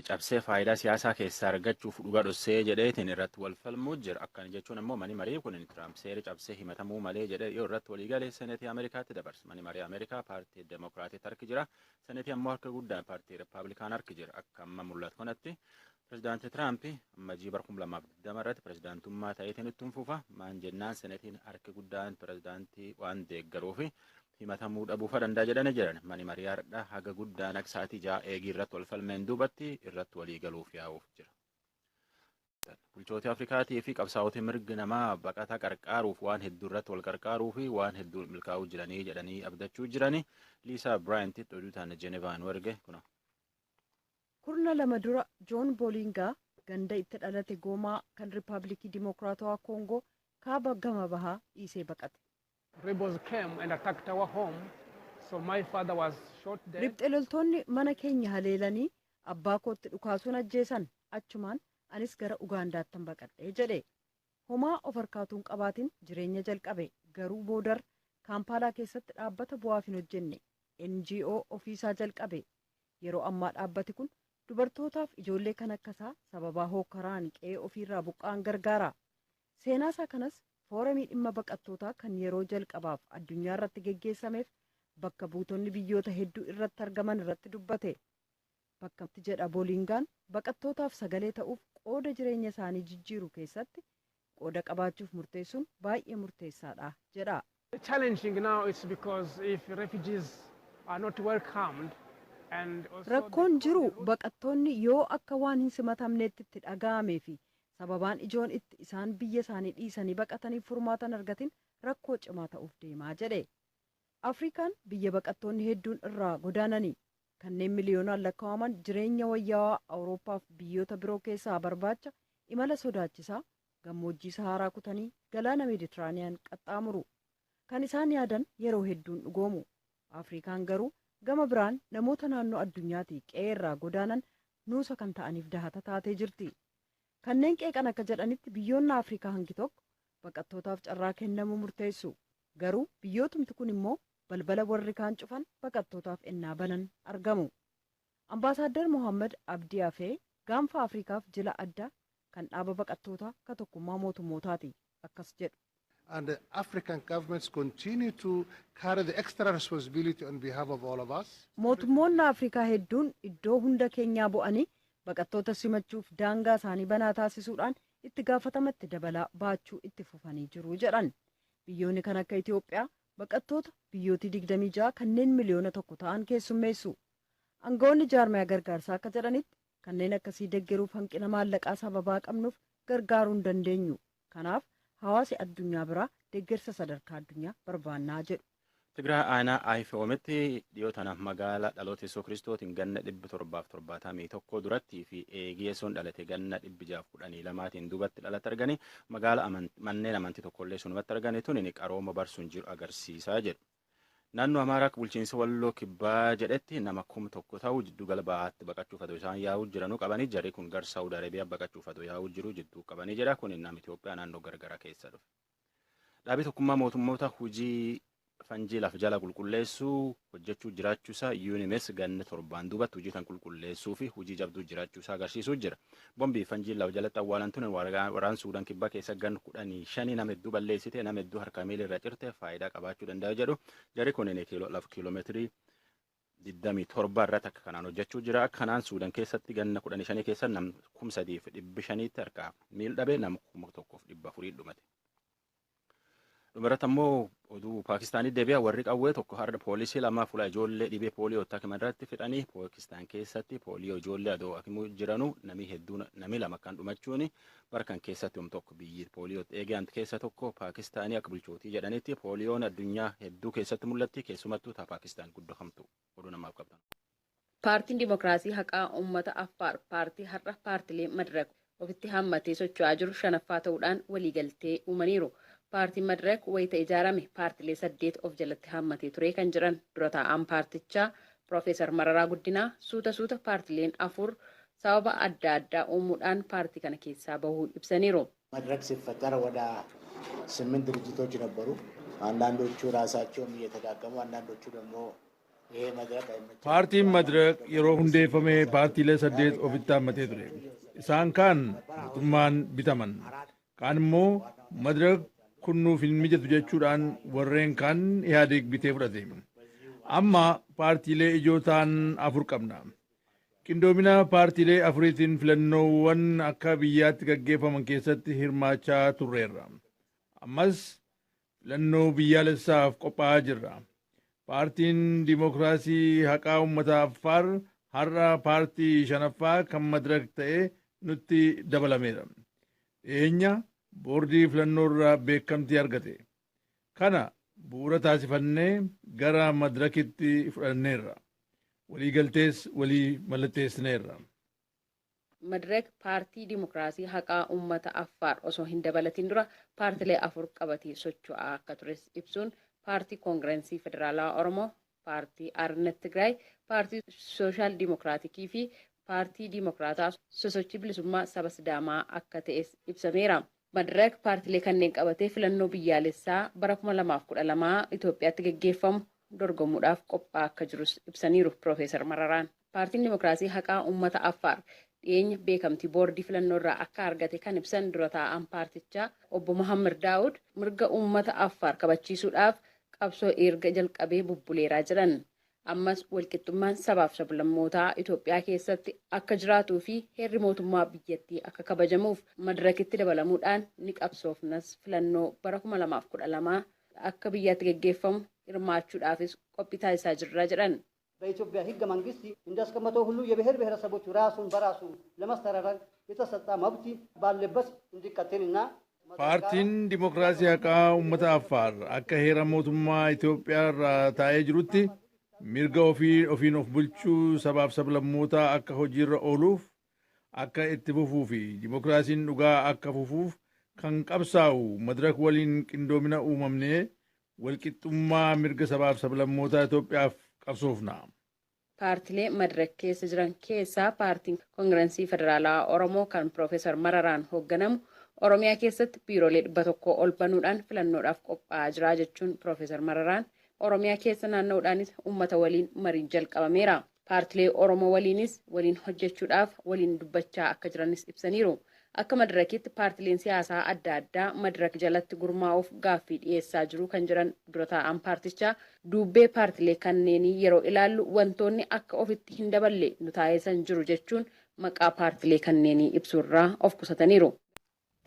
cabsee faayidaa siyaasaa keessaa argachuuf dhugaa dhossee jedheetiin irratti wal falmuu jira. Akkana jechuun ammoo mani marii kun Tiraamp seera cabsee himatamuu malee jedhee yoo irratti walii galee seneetii Ameerikaatti dabarsa. Mani marii Ameerikaa paartii Demokiraatiitti harki jira. Seneetii ammoo harka guddaan paartii Rippaabilikaan harki jira. Akka amma mul'atu kanatti pirezidaantii Tiraamp amma jiibar 2020 irratti pirezidaantummaa ta'eetiin ittiin fufa. Maan jennaan seneetiin harki guddaan pirezidaantii waan deeggaruufi himatamuu dhabuufa danda'a jedhanii jiran. Mani marii hardhaa haga guddaan akka sa'aatii 6 eegii irratti wal falmeen duubatti irratti walii galuuf yaa'uuf jira. Bulchoota Afrikaatii fi qabsaa'ota mirgi namaa baqataa qarqaaruuf waan hedduu irratti wal qarqaaruu fi waan hedduu milkaa'uu jiranii jedhanii abdachuu jiranii Liisaa Biraayantitti oduu taana Jenevaan warge kuna. Kurna lama dura Joon Boolingaa ganda itti dhalate Goomaa kan Riippaabilikii Dimokiraatawaa Koongoo kaaba gama bahaa dhiisee baqate. Rebels came and attacked our home, so my father was shot dead. Riphxeloltoonni mana keenya haleelanii abbaa kootti dhukaasuun ajjeesan achumaan anis gara Ugaandaattan baqadhee jedhe. Homaa of harkaatuun qabaatiin jireenya jalqabe garuu boodar Kaampaalaa keessatti dhaabbata bu'aaf hin hojjenne NGO ofiisaa jalqabe. Yeroo ammaa dhaabbati kun dubartootaaf ijoollee kan akkasaa sababaa hookkaraan qe'ee ofiirraa buqqaan gargaara. Seenaasaa kanas Foorumii dhimma baqattootaa kan yeroo jalqabaaf addunyaa irratti geggeessameef bakka buutonni biyyoota hedduu irratti argaman irratti dubbate. Bakkatti jedha Boolingaan baqattootaaf sagalee ta'uuf qooda jireenya isaanii jijjiiru keessatti qooda qabaachuuf murteessuun baay'ee murteessaadha jedha. Challenging now is because if refugees are not welcomed and also Rakkoon jiru baqattoonni yoo akka waan hin simatamneetti itti dhaga'amee fi sababaan ijoon itti isaan biyya isaanii dhiisanii baqatanii furmaatan argatin rakkoo cimaa ta'uuf deemaa jedhe. Afrikaan biyya baqattoonni hedduun irraa godaananii kanneen miliyoonaan lakkaa'aman jireenya wayyaawaa Awuroopaaf biyyoota biroo keessaa barbaacha imala sodaachisaa gammoojjii Saharaa kutanii galaana Meeditiraaniyaan qaxxaamuru. Kan isaan yaadan yeroo hedduun dhugoomu. Afrikaan garuu gama biraan namoota naannoo addunyaatii qe'ee irraa godaanan nuusa kan ta'aniif dahata taatee jirti. Kanneen qeeqan akka jedhanitti biyyoonni Afrikaa hangi tokko baqattootaaf carraa kennamuu murteessu. Garuu biyyootumti kun immoo balbala warri kaan cufan baqattootaaf ennaa banan argamu. Ambaasaadder Mohaammed Abdii Afee gaanfa Afrikaaf jila addaa kan dhaaba baqattootaa ka tokkummaa mootummootaati akkas jedhu. And the African governments continue to carry the extra responsibility on behalf of all of us. Mootummoonni Afrikaa hedduun iddoo hunda keenyaa bu'anii baqattoota simachuuf daangaa isaanii banaa taasisuudhaan itti gaafatamatti dabalaa baachuu itti fufanii jiru jedhan. Biyyoonni kan akka Itoophiyaa baqattoota biyyooti 26 kanneen miliyoona 1 ta'an keessummeessu. Aangawoonni jaarmaya gargaarsaa akka jedhanitti kanneen akkasii deeggaruuf hanqina maallaqaa sababaa qabnuuf gargaaruu hin dandeenyu. Kanaaf hawaasi addunyaa biraa deeggarsa sadarkaa addunyaa barbaannaa jedhu. Tigraay aanaa Aifoometti dhiyootana magaalaa dhaloota Yesuus Kiristootiin ganna 771 duratti fi eegiyeessoon dhalate ganna 612 duubatti dhalate arganii magaalaa manneen amantii tokkollee sunumatti arganii tuni qarooma barsuun jiru agarsiisaa jedhu. Naannoo Amaaraa bulchiinsa Walloo Kibbaa jedhetti nama 1,000 ta'u jiddu gala bahaatti baqachuuf adoo isaan yaa'uu jiranuu qabanii jarri kun gara Saawud Arabiyaa baqachuuf adoo yaa'uu jiru jidduu qabanii jedha kun nama Itoophiyaa naannoo gargaraa keessa dhufe. Dhaabii tokkummaa mootummoota hojii fanjii laf jala qulqulleessuu hojjechuu jiraachuusaa UNMS ganna 7 duubatti hojii kan qulqulleessuu fi hojii jabduu jiraachuusaa agarsiisuu jira. Bombii fanjii laf jalatti awwaalantuun waraan Suudaan Kibbaa keessa ganna 15 nama hedduu balleessite nama hedduu harka miila irra cirte faayidaa qabaachuu danda'a jedhu jarri kunin kiiloomeetirii 27 irratti akka kanaan hojjechuu jira. Akkanaan Suudaan keessatti ganna 15 keessa nam 3,500tti harka miil dhabe nama 1,400 dhumate. Dhumarratti ammoo oduu Paakistaanii deebi'a warri qawwee tokko har'a poolisii lama fuula ijoollee dhibee pooliyoo akkuma irratti fixanii Paakistaan keessatti pooliyoo ijoollee adoo akimuu jiranu nami lama kan dhumachuun barkan keessatti tokko biyyi pooliyoo eegaan keessa tokko Paakistaanii akka bulchootii jedhanitti pooliyoon addunyaa hedduu keessatti mul'atti keessumattuu ta Paakistaan guddoofamtu oduu namaaf qabdan. Paartiin Dimokiraasii Haqaa Uummata Affaar paartii har'a paartilee Madirak ofitti hammatee socho'aa jiru 5ffaa ta'uudhaan waliigaltee uumaniiru. Paartiin Madirak wayita ijaarame paartilee 8 of jalatti hammatee ture kan jiran dura taa'aan paartichaa Profeesar Mararaa Guddinaa suuta paartileen 4 sababa adda addaa uumuudhaan paartii kana keessaa bahuu ibsaniiru. መድረክ ሲፈጠር ወደ 8 ድርጅቶች ነበሩ። አንዳንዶቹ ራሳቸውን እየተዳከሙ አንዳንዶቹ ደግሞ Paartiin Madirak yeroo hundeeffame paartiilee 8 ofitti hammatee ture. Isaan kaan mootummaan bitaman. Kaan immoo Madirak kun nuuf hin mijatu jechuudhaan warreen kaan Ihaadeeg bitee fudhate. Amma paartiilee ijoo ta'an 4 qabna. Qindoomina paartiilee 4tiin filannoowwan akka biyyaatti gaggeeffaman keessatti hirmaachaa turreerra. Ammas filannoo biyyaalessaaf qophaa'aa jirra. Paartiin Dimookiraasii Haqaa Uummata Affaar har'a paartii 5ffaa kan Madirak ta'e nutti dabalameera. Dhiyeenya boordii filannoo irraa beekamtii argate. Kana bu'uura taasifannee gara Madirakitti fudhanneerra. Waliigaltees walii mallatteessineerra. Madirak paartii Dimookiraasii Haqaa Uummata Affaar osoo hin dabalatin dura paartilee 4 qabatee socho'aa akka tures ibsuun paartii Koongirensii Federaalaa Oromoo, paartii Arnet Tigraay, paartii Sooshaal Dimookiraatikii fi paartii Dimookiraataa Sosochii Bilisummaa Saba Sidaamaa akka ta'es ibsameera. Madirak paartilee kanneen qabatee filannoo biyyaalessaa bara 2012 Itoophiyaatti gaggeeffamu dorgomuudhaaf qophaa'aa akka jirus ibsaniiru Piroofeesar Mararaan. Paartiin Dimookiraasii Haqaa Uummata Affaar dhiyeenya beekamtii boordii filannoo irraa akka argate kan ibsan dura taa'an paartichaa obbo Muhammad Daawud mirga uummata Affaar kabachiisuudhaaf qabsoo erga jalqabee bubbuleeraa jiran. Ammas walqixxummaan sabaaf sablammootaa Itoophiyaa keessatti akka jiraatuu fi heerri mootummaa biyyattii akka kabajamuuf Madirakitti dabalamuudhaan ni qabsoofnas filannoo bara 2012 akka biyyaatti gaggeeffamu hirmaachuudhaafis qophii taasisaa jirra jedhan. በኢትዮጵያ ህገ መንግስት እንዳስቀመጠው ሁሉ የብሔር ብሔረሰቦች ራሱን በራሱ ለማስተዳደር የተሰጠ መብት ባለበት እንዲቀጥልና Paartiin Dimookiraasii Haqaa Uummata Affaar akka heera mootummaa Itoophiyaa irraa taa'ee jirutti mirga ofiin of bulchuu sabaaf sablammootaa akka hojiirra ooluuf akka itti fufuu fi dimookiraasiin dhugaa akka fufuuf kan qabsaa'u Madirak waliin qindoomina uumamnee walqixxummaa mirga sabaaf sablammootaa Itoophiyaaf qabsoofna. Paartilee Madirak keessa jiran keessaa paartiin Koongirensii Federaalaa Oromoo kan Piroofeesar Mararaan hoogganamu Oromiyaa keessatti biiroolee 100 ol banuudhaan filannoodhaaf qophaa'aa jira jechuun Piroofeesar Mararaan Oromiyaa keessa naanna'uudhaanis uummata waliin mariin jalqabameera. Paartilee Oromoo waliinis waliin hojjechuudhaaf waliin dubbachaa akka jiranis ibsaniiru. Akka Madirakitti paartileen siyaasaa adda addaa Madirak jalatti gurmaa'uuf gaaffii dhiyeessaa jiru kan jiran dura taa'an paartichaa duubbee paartilee kanneenii yeroo ilaallu wantoonni akka ofitti hin daballe nu taasisan jiru jechuun maqaa paartilee kanneenii ibsuurraa of qusataniiru.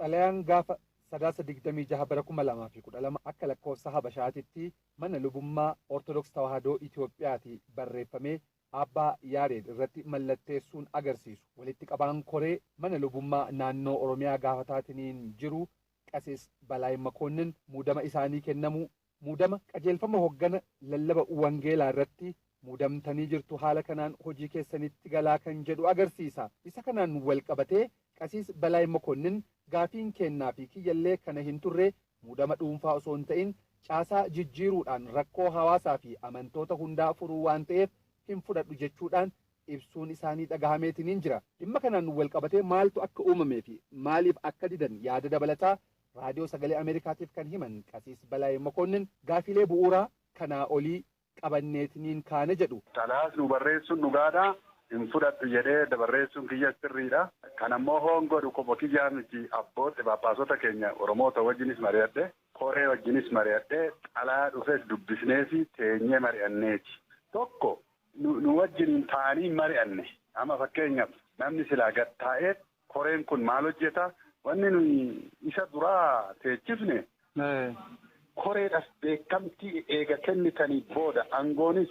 Xalayaan gaafa 9/26 bara 2012 akka lakkoofsa Habashaatitti mana lubummaa Ortodoks Tawaahidoo Itoophiyaatti barreeffamee Abbaa Yaareed irratti mallatteessuun agarsiisu. Walitti qabaan koree mana lubummaa naannoo Oromiyaa gaafataatiin jiru Qasees Balaay Makoonnin muudama isaanii kennamu muudama qajeelfama hoggana lallaba wangeelaa irratti muudamtanii jirtu haala kanaan hojii keessanitti galaa kan jedhu agarsiisa. Isa kanaan wal qabatee Qasees Balaay Makoonnin gaafiin kennaa fi kiyyallee kana hin turre muudama dhuunfaa osoo hin ta'in caasaa jijjiiruudhaan rakkoo hawaasaa fi amantoota hundaa furuu waan ta'eef hin fudhadhu jechuudhaan ibsuun isaanii dhagahameetiin jira. Dhimma kanaan wal qabatee maaltu akka uumamee fi maaliif akka didan yaada dabalataa raadiyoo sagalee Ameerikaatiif kan himan Qasees Balaay Makoonnin gaafilee bu'uuraa kanaa olii qabanneetiin kaane jedhu. Xalaas nu barreessuun dhugaadhaa hin fudhadhu jedhee dabarreessuun kiyya sirriidha. Kan ammoo hoongodhu kopho kiyyaa miti abbootti paappaasota keenya Oromoota wajjinis mari'adhe koree wajjinis mari'adhe xalaa dhufes dubbisnee fi teenyee mari'anneeti. Tokko nu wajjin ta'anii mari'anne amma fakkeenyaaf namni silaa gad taa'ee koreen kun maal hojjeta wanni nuyi isa duraa teechifne koreedhaaf beekamtii eega kennitanii booda aangoonis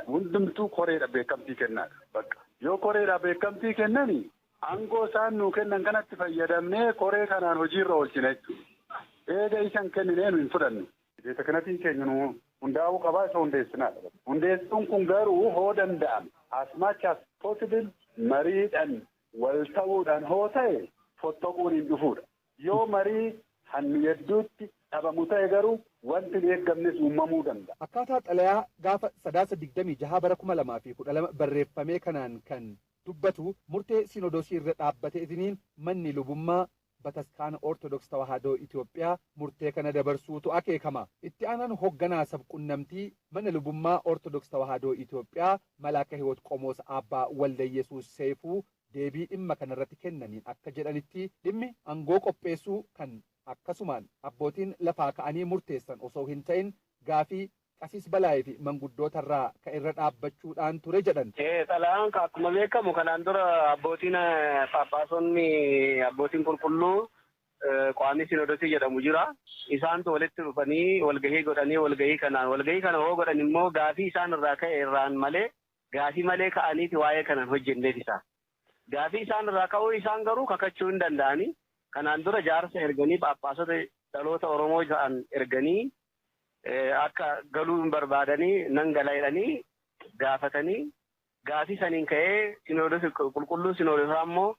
hundumtuu koreedhaaf beekamtii kennaadha. Bakka yoo koreedhaaf beekamtii kennanii aangoo isaan nuu kennan kanatti fayyadamnee koree kanaan hojiirra oolchina jechuudha. Eega isan kenninee nu hin fudhannu. Beeta kanatiin keenya nu hundaa'uu qabaa isa hundeessinaadha. Hundeessuun kun garuu hoo danda'ame as much as possible mariidhaan wal ta'uudhaan hoo ta'e fottoquun hin dhufuudha. Yoo marii hannu hedduutti dhabamu ta'e garuu wanti hin eeggamnes uumamuu danda'a. Akkaataa xalayaa gaafa 9/26 bara 2012 barreeffamee kanaan kan dubbatu murtee Sinodoosii irra dhaabbateetiniin manni lubummaa bataskaana Ortodoks Tawaahidoo Itoophiyaa murtee kana dabarsuutu akeekama. Itti aanaan hoogganaa sabquunnamtii mana lubummaa Ortodoks Tawaahidoo Itoophiyaa Malaaka Hiwoot Qomoos Abbaa Waldayesuus Seefuu deebii dhimma kanarratti kennaniin akka jedhanitti dhimmi aangoo qopheessuu kan akkasumaan abbootiin lafaa ka'anii murteessan osoo hin ta'in gaafii Qasiis Balaayii fi manguddootarraa ka irra dhaabbachuudhaan ture jedhan. Xalayaan akkuma beekamu kanaan dura abbootiin Phaaphaasonni abbootiin qulqulluu qaamni Sinoodosii jedhamu jira. Isaantu walitti dhufanii walgahii godhanii walgahii kana hoo godhan immoo gaafii isaan irraa ka'e irraan malee gaafii malee ka'aniiti waa'ee kanan hojjenneef isaa. Gaafii isaan irraa ka'uu isaan garuu kakachuu hin danda'anii. Kanaan dura jaarsa erganii Phaaphaasota dhaloota Oromoo ta'an erganii akka galuu hin barbaadanii nan gala jedhanii gaafatanii gaafii saniin ka'ee qulqulluun Sinoodosaa immoo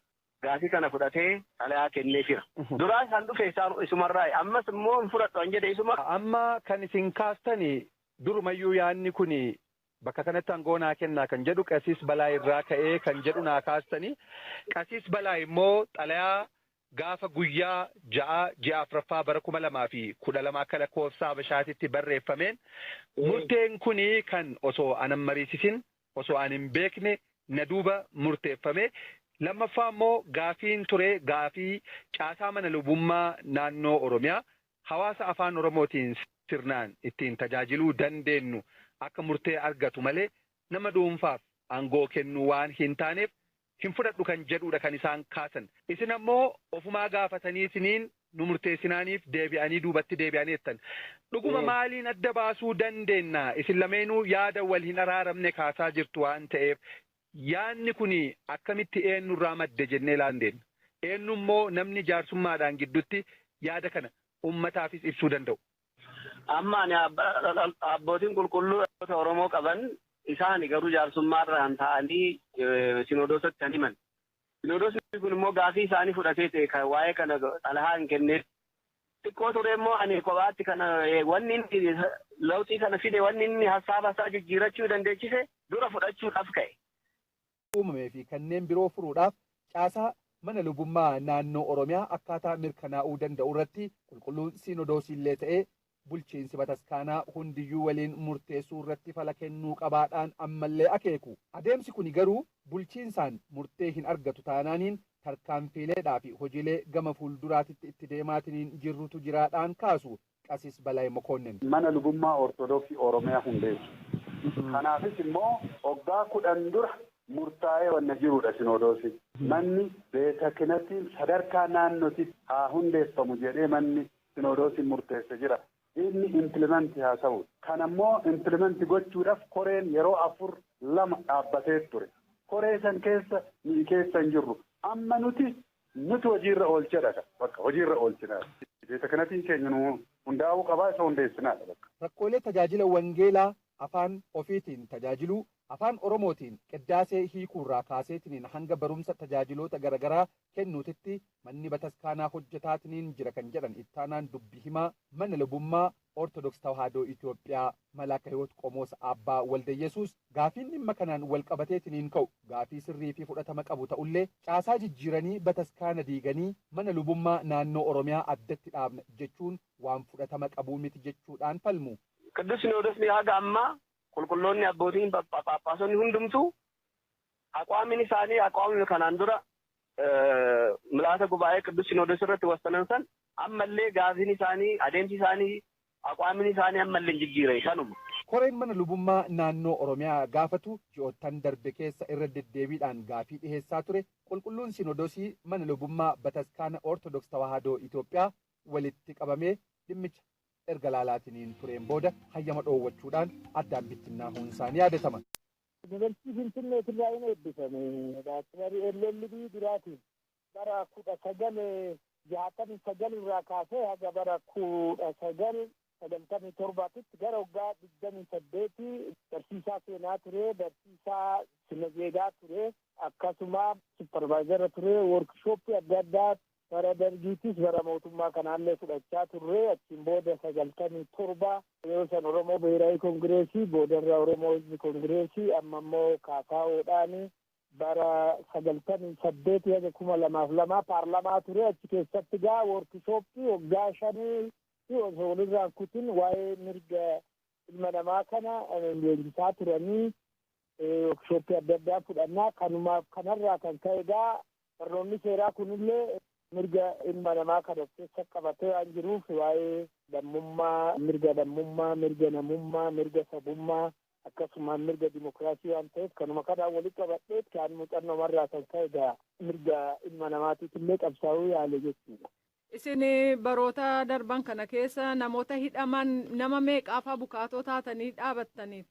gaafii kana fudhatee xalayaa kenneefira. Duraa isaan dhufe isaan isumarraa ammas immoo hin fudhadhu an jedhe isuma. Amma kan isin kaastani durumayyuu yaanni kuni bakka kanatti aangoo naa kennaa kan jedhu Qasiis Balaayii irraa ka'ee kan jedhu naa kaastani. Qasiis Balaayii immoo xalayaa gaafa guyyaa ji'a afuraffaa bara 2012 akka lakkoofsa Habashaatitti barreeffameen murteen kuni kan osoo anan mariisisin osoo an hin beekne na duuba murteeffame. Lammaffaa immoo gaafiin ture gaafii caasaa mana lubummaa naannoo Oromiyaa hawaasa afaan Oromootiin sirnaan ittiin tajaajiluu dandeenyu akka murtee argatu malee nama dhuunfaaf aangoo kennuu waan hin taaneef hin fudhadhu kan jedhudha kan isaan kaasan. Isin ammoo ofumaa gaafatanii isiniin nu murteessinaaniif deebi'anii duubatti deebi'anii jettan. Dhuguma maaliin adda baasuu dandeenya? Isin lameenuu yaada wal hin araaramne kaasaa jirtu waan ta'eef yaanni kuni akkamitti eenyurraa madde jennee ilaalleen. Eenyu immoo namni jaarsummaadhaan gidduutti yaada kana uummataafis ibsuu danda'u. Amma ani abbootiin qulqulluu Oromoo qaban isaani garuu jaarsummaarraan ta'anii Sinoodosatti kan himan. Sinoodosni kun immoo gaafii isaanii fudhatee ta'e kan waa'ee kana xalayaa hin kenneef. Xiqqoo ture immoo ani kophaatti kana wanni inni lawxii kana fide wanni inni hasaaba isaa jijjiirachuu dandeechise dura fudhachuudhaaf ka'e. Uumamee fi kanneen biroo furuudhaaf caasaa mana lubummaa naannoo Oromiyaa akkaataa mirkanaa'uu danda'u irratti qulqulluun Sinoodosiillee ta'ee bulchiinsi bataskaanaa hundiyyuu waliin murteessuu irratti fala kennuu qabaadhaan ammallee akeeku. Adeemsi kun garuu bulchiinsaan murtee hin argatu taanaaniin tarkaanfiileedhaa fi hojiilee gama fuulduraatitti itti deemaatiniin jirrutu jiraadhaan kaasu Qasiis Balaayii Mokonnin. Mana lubummaa Ortodoksii Oromiyaa hundeessu. Kanaafis immoo waggaa 10 dura murtaa'ee wanna jirudha Sinoodosii. Manni beeta kinatti sadarkaa naannootti haa hundeeffamu jedhee manni Sinoodosiin murteesse jira. Inni implimenti haa ta'u. Kan ammoo implimenti gochuudhaaf koreen yeroo 4-2 dhaabbatee ture. Koree san keessa ni keessa hin jirru. Amma nuti hojiirra oolchedha. Bakka hojiirra oolchinaa. Beeta kanatti keenya nu hundaa'uu qabaa isa hundeessinaadha bakka. Rakkoolee tajaajila wangeelaa afaan ofiitiin tajaajiluu afaan Oromootiin qiddaasee hiikuurraa kaaseetiniin hanga barumsa tajaajiloota garaagaraa kennuutitti manni bataskaanaa hojjetaatiniin jira kan jedhan ittaanaan dubbi himaa mana lubummaa Ortodoks Tawaahidoo Itoophiyaa Malaaka Hiwoot Qomoos Abbaa Waldayesuus gaafiin dhimma kanaan wal qabateetiniin ka'u gaafii sirrii fi fudhatama qabu ta'ullee caasaa jijjiiranii bataskaana diiganii mana lubummaa naannoo Oromiyaa addatti dhaabna jechuun waan fudhatama qabuu miti jechuudhaan falmu. Qidduus Sinoodosni haga ammaa qulqulloonni abbootiin Phaaphaasonni hundumtuu aqwaamni isaanii aqwaamni kanaan dura milaasa gubaa'ee Qidduus Sinoodos irratti wasanan san ammallee gaafiin isaanii adeemsi isaanii aqwaamni isaanii ammallee jijjiire kanuma. Koreen mana lubummaa naannoo Oromiyaa gaafatu ji'oottan darbe keessa irra deddeebiidhaan gaafii dhiheessaa ture qulqulluun Sinoodosii mana lubummaa bataskaana Ortodoks Tawaahidoo Itoophiyaa walitti qabamee dhimmicha erga laalaatiniin tureen booda hayyama dhoowwachuudhaan addaan bittinnaahuun isaanii yaadatama. Yuunivarsiitii Finfinneetirraa inni eebbifame daaktarii LLB duraatiin bara 1969 irraa kaasee haga bara 1997tti gara waggaa 28 barsiisaa seenaa ture, barsiisaa sinajeegaa ture, akkasuma supparvaayizara ture, workshooppii adda addaa bara dargiitis bara mootummaa kanaallee fudhachaa turre achiin booda 97 yoo san Oromoo Biheeraawi Kongireesii boodarra Oromoo Hizbi Kongireesii amma immoo KFO'dhaan bara 98 haga 2002 paarlamaa ture. Achi keessatti gaa workshooppii waggaa 5 osoo walirraa kutin waa'ee mirga ilma namaa kana leenjisaa turanii workshooppii adda addaa fudhannaa kanarraa kan ka'e gaa barnoonni seeraa kunillee mirga ilma namaa kan of keessa qabatee waan jiruuf waa'ee lammummaa, mirga lammummaa, mirga namummaa, mirga sabummaa akkasumas mirga dimokiraasii waan ta'eef kanuma kanaan walitti qabadhee kan muuxannoo marraa kan ka'e gaa mirga ilma namaatiif illee qabsaa'uu yaale jechuudha. Isin baroota darban kana keessa namoota hidhaman nama meeqaaf abukaatoo taatanii dhaabattaniif?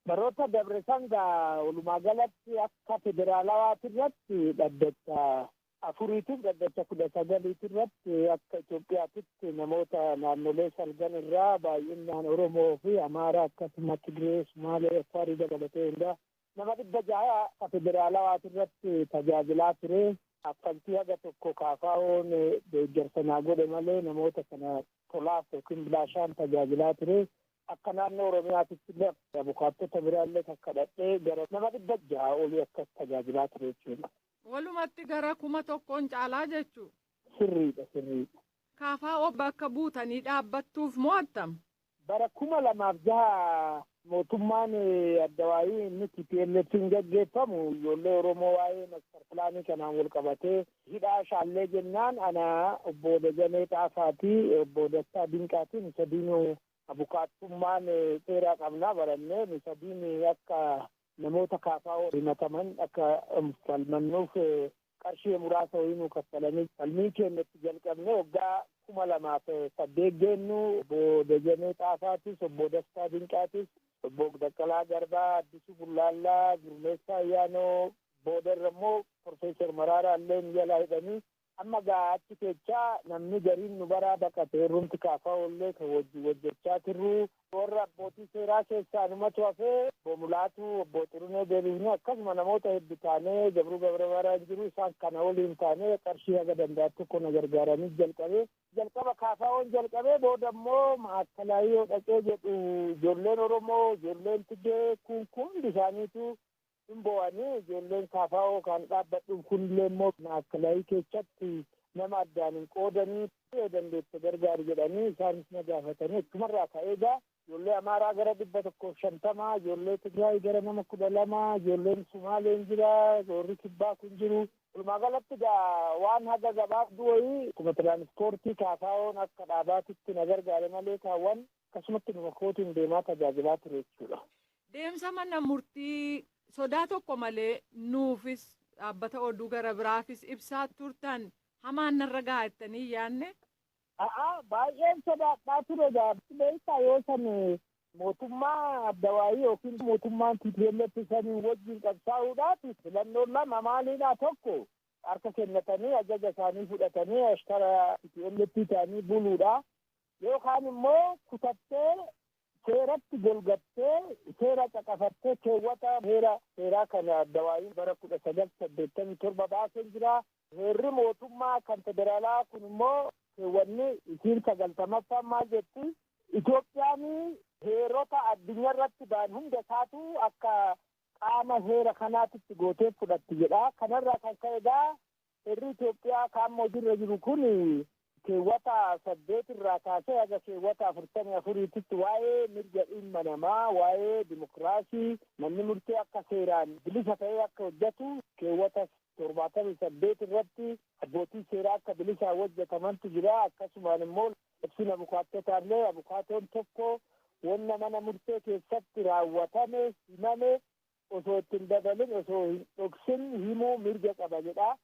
Baroota dabre sangaa walumaa galatti akka federaalawaati irratti dhaddacha 4tiif dhaddacha 19 irratti akka Itoophiyaatitti namoota naannolee salgan irraa baay'inaan Oromoo fi Amaaraa akkasumas Tigree, Sumaalee, Afaarii dabalatee hundaa nama 600 akka federaalawaati irratti tajaajilaa ture. Affaltii haga tokko kaafaa'oon deeggarsa naa godhe malee namoota kana tolaaf yookiin bilaashaan tajaajilaa ture. Akka naannoo Oromiyaatitti illee abukaattota biraallee akka dhadhee gara nama 600 olii akkas tajaajilaa ture jechuudha. Walumatti gara 1,000 caalaa jechuudha. Sirriidha. Kaafaa'oo bakka buutanii dhaabbattuuf mo'attam? Bara 2006 mootummaan addawaayii inni TPLF'n gaggeeffamu ijoollee Oromoo waa'ee master pilaanii kanaan wal qabatee hidhaa shaallee jennaan ana obbo Dajanee Xaafaatii obbo Dastaa Dinqaatiin sadiinuu abukaattummaan seeraa qabnaa barannee sadiin akka namoota kaafaa'oo himataman akka falmannuuf qarshii muraasa wayinuu kaffalanii falmii keenyatti jalqabne waggaa 2008 geennu obbo Dajanee Xaafaatis obbo Dastaa Dinqaatis obbo Daqqalaa Garbaa Addisuu Bullaallaa Gurmeessaa Ayyaanoo boodarra immoo Profeesar Maraaraa illee jalaa hidhanii amma gaa achi keechaa namni gariin nu baraa baqate rumti kaafaa'oo illee kan hojjechaa turru warra abbootii seeraa keessaa numatu hafee obbo Mulaatuu obbo Xurunee Beelifnee akkasuma namoota hedduu taanee Gabruu Gabramaraan jiru isaan kana waliin taanee qarshii haga danda'attu kana gargaaranii jalqaba kaafaa'oon jalqabee booda immoo maakalaayii dhaqee jedhu ijoolleen Oromoo ijoolleen Tigree kun hundi isaaniitu Imbo'anii ijoolleen kaafaa'oo kan dhaabbadhuuf kunillee immoo maakalaayii keessatti nama addaan hin qoodanii dandeette gargaaru jedhanii isaanis na gaafatanii akkumarraa ka'ee gaa ijoollee Amaaraa gara 150 ijoollee Tigraay gara nama 12 ijoolleen Sumaaleen jira warri Kibbaa kun jiru walumaa galatti gaa waan haga gabaabduu wayii akkuma tiraanspoortii kaafaa'oon akka dhaabaatitti na gargaare malee kaawwan akkasumatti nama kootiin deemaa tajaajilaa ture jechuudha. Deemsa mana murtii sodaa tokko malee nuufis dhaabbata oduu gara biraafis ibsaa turtan hamaan narra gaa'ettanii yaanne? Baay'een sodaadhaa ture beektaa yoo san mootummaa addawaayii yookiin mootummaan TPLF sanii wajjin qabsaa'uudhaaf filannoon lama maaliidhaa tokko harka kennatanii ajaja isaanii fudhatanii ashtara TPLF ta'anii buluudha yookaan immoo kutattee seeratti golgattee seera caqafattee keewwata seeraa kana addawaayii bara 1987 baaseen jira. Heerri mootummaa kan federaalaa kun immoo keewwanni isiin 90ffaan maal jetti Itoophiyaan heerota addunyaa irratti ba'an hunda isaatu akka qaama heera kanaatitti gootee fudhatti jedha. Kanarraa kan ka'e gaa heerri Itoophiyaa kaammoo jirra jiru kun keewwata 8 irraa kaasee haga keewwata 44tti waa'ee mirga ilma namaa waa'ee dimokiraasii namni murtee akka seeraan bilisa ta'ee akka hojjetu keewwata 78 irratti abbootii seeraa akka bilisaan hojjetamantu jira. Akkasumaan immoo ibsina abukaattotaanillee abukaatoon tokko wanna mana murtee keessatti raawwatame himame osoo ittiin dabalin osoo hin dhoksin himuu mirga qaba jedha.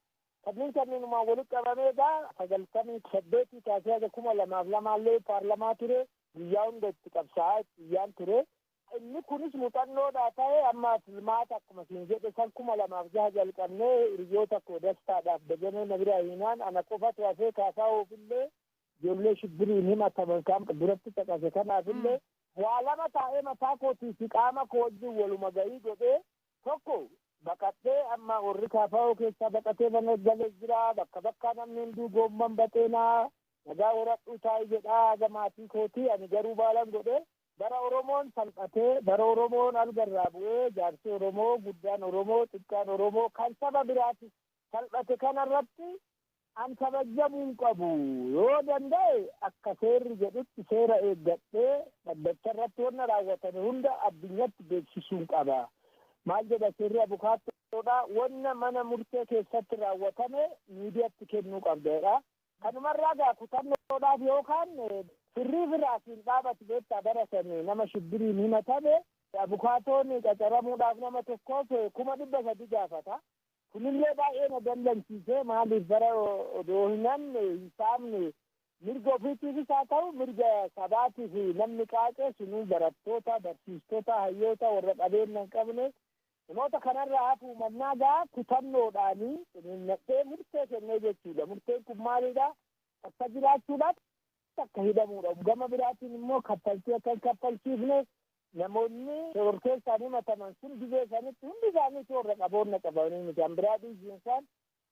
Kanneenumaan walitti qabamee gaa 98 kaasee haga 2002 illee paarlamaa ture guyyaa hunda itti qabsaa'aa guyyaan ture. Inni kunis muuxannoodhaa ta'ee amma filmaata akkuma siin jedhe san 2006 jalqabnee hiriyoota koo Dastaadhaaf Dajanee na biraa hiinaan ana qofatu hafee kaafaa'uuf illee ijoollee shibbiriin himataman kan duratti caqase kanaaf illee waa lama taa'ee mataa kootii fi qaama koo wajjin waluma gahii godhee tokko baqatee amma warri kaafaa'oo keessaa baqatee mana galee jira bakka namni hunduu goomman baxeenaa nagaa horadhuu taa'ee jedhaa haga maatii kootii ani garuu baalan godhee bara Oromoon salphatee bara Oromoon algarraa bu'ee jaarsi Oromoo guddaan Oromoo xiqqaan Oromoo kan saba biraati salphate kanarratti an kabajamuu qabu yoo danda'e akka seerri jedhutti seera eeggadhee dhaddacha irratti wanna raawwatame hunda addunyatti beeksisuun qaba. Maal jedha seerri abukaattoodha wanna mana murtee keessatti raawwatame miidiyaatti kennuu qabdeedha. Kanumarraa gaa kutannoodhaaf yookaan firrii firaatiin dhaabatu beektaa barasame nama shibbiriin himatame abukaatoon qacaramuudhaaf nama tokkoof 300,000 gaafata. Kunillee baay'ee na dallansiisee maaliif bara odoo hin saamne mirga ofiitiifis haa ta'u mirga sabaatiif namni qaaqee sunuu barattoota barsiistota hayyoota warra qabeenya hin qabne namoota kanarraa hafuu mannaa gaa kutannoodhaanii nadhee murtee kennee jechuudha. Murteen kun maalidha? Akka jiraachuudhaaf akka hidhamuudha. Gama biraatiin immoo kaffaltii akka hin kaffalchiifne namoonni shororkeessaan himataman sun biyya sanitti hundi isaanii warra qaboonna qabanii miti. Kan biraa dhiisiinsaan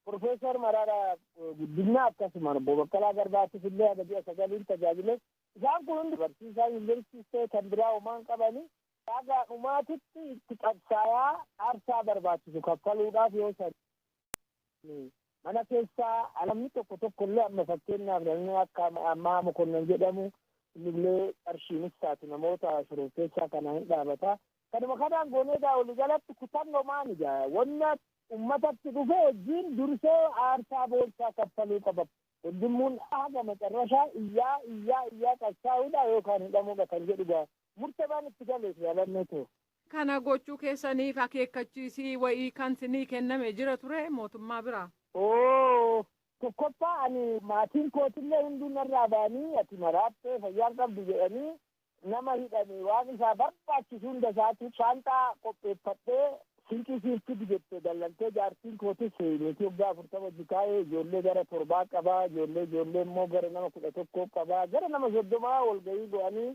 Profeesar Mararaa Guddinaa akkasuma Obbo Baqqalaa Garbaatif illee aga ji'a 9 tajaajile. Isaan kun hundi barsiisaa yuunivarsiitii kan biraa homaan qabanii dhagaa dhumaatitti itti qabsaayaa aarsaa barbaachisu kaffaluudhaaf yoo san mana keessaa alamni tokko illee amma fakkeenyaaf namni akka ammaa mokonnan jedhamu illee qarshiinis taatu namoota shororkeessaa kana hin dhaabata. Kanuma kanaan gooneedaa olii galatti kutannoo maanidha. Wanna ummatatti dhufe wajjin dursee aarsaa boonsaa kaffaluu qaba. Hundummuun haga macarrashaa iyyaa qabsaa'uudha yookaan hidhamuudha kan jedhuudha. Murteebaan itti galeef yaalannee ture. Kana gochuu keessaniif akeekkachiisii wayii kan sinii kenname jira ture mootummaa biraa. Tokkoffaa ani maatiin kootillee hunduu narraa ba'anii ati maraattee fayyaan qabdu jedhanii nama hidhame waan isaa barbaachisu hunda isaatu shaanxaa qopheeffadhee sinqisiiftutti jettee dallantee jaartiin kootis niitii waggaa 40 kaa'ee ijoollee gara 7 qabaa ijoollee immoo gara nama 11 qabaa gara nama 30 walgahii go'anii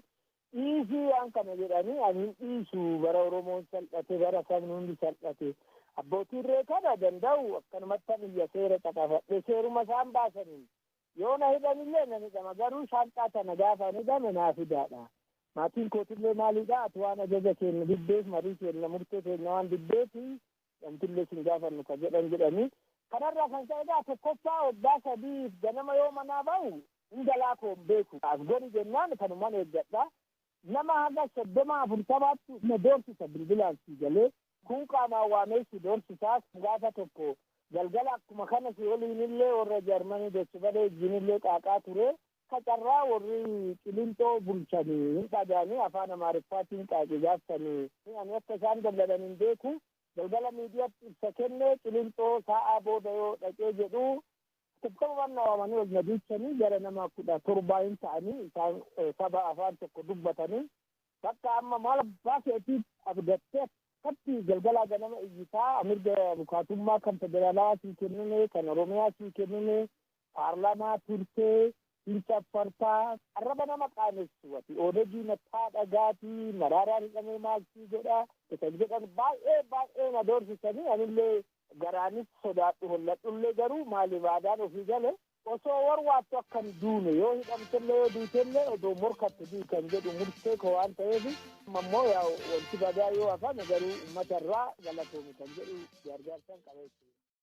dhiisii waan kana jedhanii ani hin dhiisu bara Oromoon salphate bara sabni hundi salphate. Abbootiin reekana danda'u akkanumatti biyya seera caqafadhe seeruma isaan baasaniin yoo na hidhanillee na hidhama garuu shaanxaa tana gaafa hidhame naaf fidaadha. Maatiin kootillee maalidha ati waan ajaja keenya diddeef marii keenya murtee keenya waan diddeefi namtillee sin gaafannu ka jedhanii kanarraa kan ta'egaa tokkoffaa waggaa 3 ganama yoo manaa ba'u hunda laakoon beeku as goni jennaan kanuman eeggadha. Nama haga 30-40 na doorsisa bilbilaan si galee kun qaamaan waameessi doorsisaas gaafa tokko galgala akkuma kana si waliinillee warra Jarmanii Dachbalee wajjinillee qaaqaa ture kacarraa warri Qilintoo bulchanii hin dhagaanii afaan Amaariffaatiin qaaqee gaafatanii ani akka isaan dallalan hin beeku galgala miidiyaatti ibsa kennee Qilintoo sa'aa booda yoo dhaqee jedhu tokkoman waamanii wal nadiichanii gara nama 17 hin ta'anii isaan saba afaan tokko dubbatanii bakka amma maal baaseetiif abdattee akkatti galgalaa ganama iyyisaa mirga bukaatummaa kan federaalaa sii kennine kan Oromiyaa sii kennine paarlaamaa turtee hincafartaa arraba nama qaanessu ati oodegii nattaa dhagaatii Maraaraan hidhamee maaltii jedha isan jedhan baay'ee na doorsisanii anillee garaanis sodaadhu holladhullee garuu maaliif aadaan ofii gale osoo warwaattu akkan duune yoo hidhamtellee yoo duutellee odoo morkatte duu kan jedhu murtee koo waan ta'eef ammoo yaa wanti badaa yoo hafame garuu uummatarraa galatoomu kan jedhu gargaarsan qabeessu.